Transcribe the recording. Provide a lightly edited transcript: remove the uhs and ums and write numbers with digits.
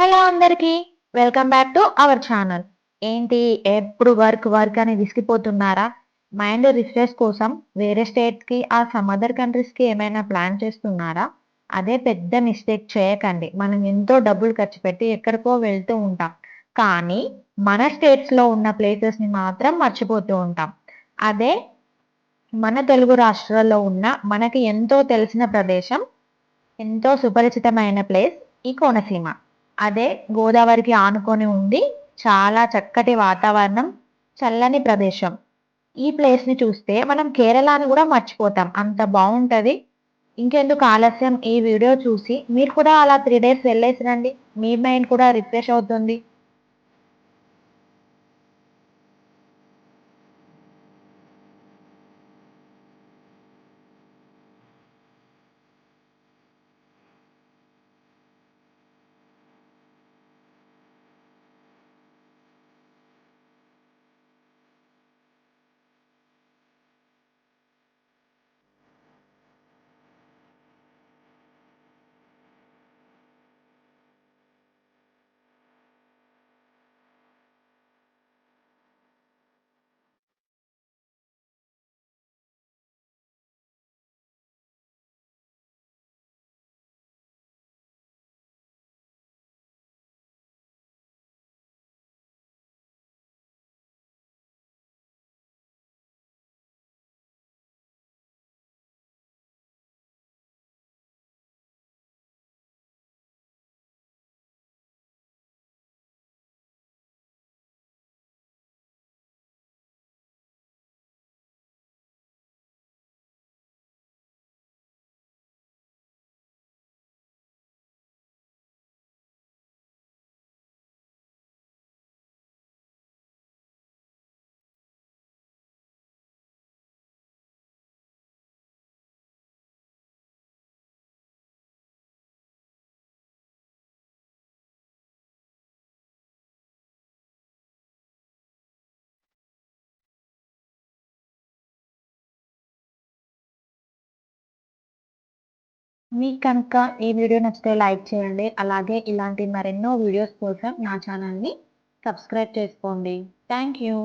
Hello అందరికీ. Welcome back to our channel. ఏంటి ఎప్పుడు వర్క్ అని విసిగిపోతున్నారా? మైండ్ రిఫ్రెష్ కోసం వేరే స్టేట్‌కి సమ్ అదర్ కంట్రీస్‌కి ఏమైనా ప్లాన్ చేస్తున్నారా? అదే పెద్ద మిస్టేక్ చేయకండి. మనం ఎంతో డబ్బులు ఖర్చు పెట్టి ఎక్కడికో వెళ్తూ ఉంటాం. కానీ మన స్టేట్స్‌లో ఉన్న ప్లేసెస్‌ని మాత్రం మర్చిపోతూ ఉంటాం. అదే మన తెలుగు రాష్ట్రాల్లో ఉన్న మనకి ఎంతో తెలిసిన ప్రదేశం, ఎంతో సుపరిచితమైన ప్లేస్ ఈ కోనసీమ. అదే గోదావరికి ఆనుకొని ఉండి చాలా చక్కటి వాతావరణం, చల్లని ప్రదేశం. ఈ ప్లేస్‌ని చూస్తే మనం కేరళని గూడా మర్చిపోతాం. అంత బావుంటది. ఇంకెందుకు ఆలస్యం, ఈ వీడియో చూసి మీరు కూడా అలా 3 డేస్ వెళ్ళేసి రండి. మీ మైండ్ కూడా రిఫ్రెష్ అవుతుంది. మీకు కనుక ఈ వీడియో నచ్చితే లైక్ చేయండి. అలాగే ఇలాంటి మరెన్నో వీడియోస్ కోసం నా ఛానల్‌ని సబ్స్క్రైబ్ చేసుకోండి. Thank you.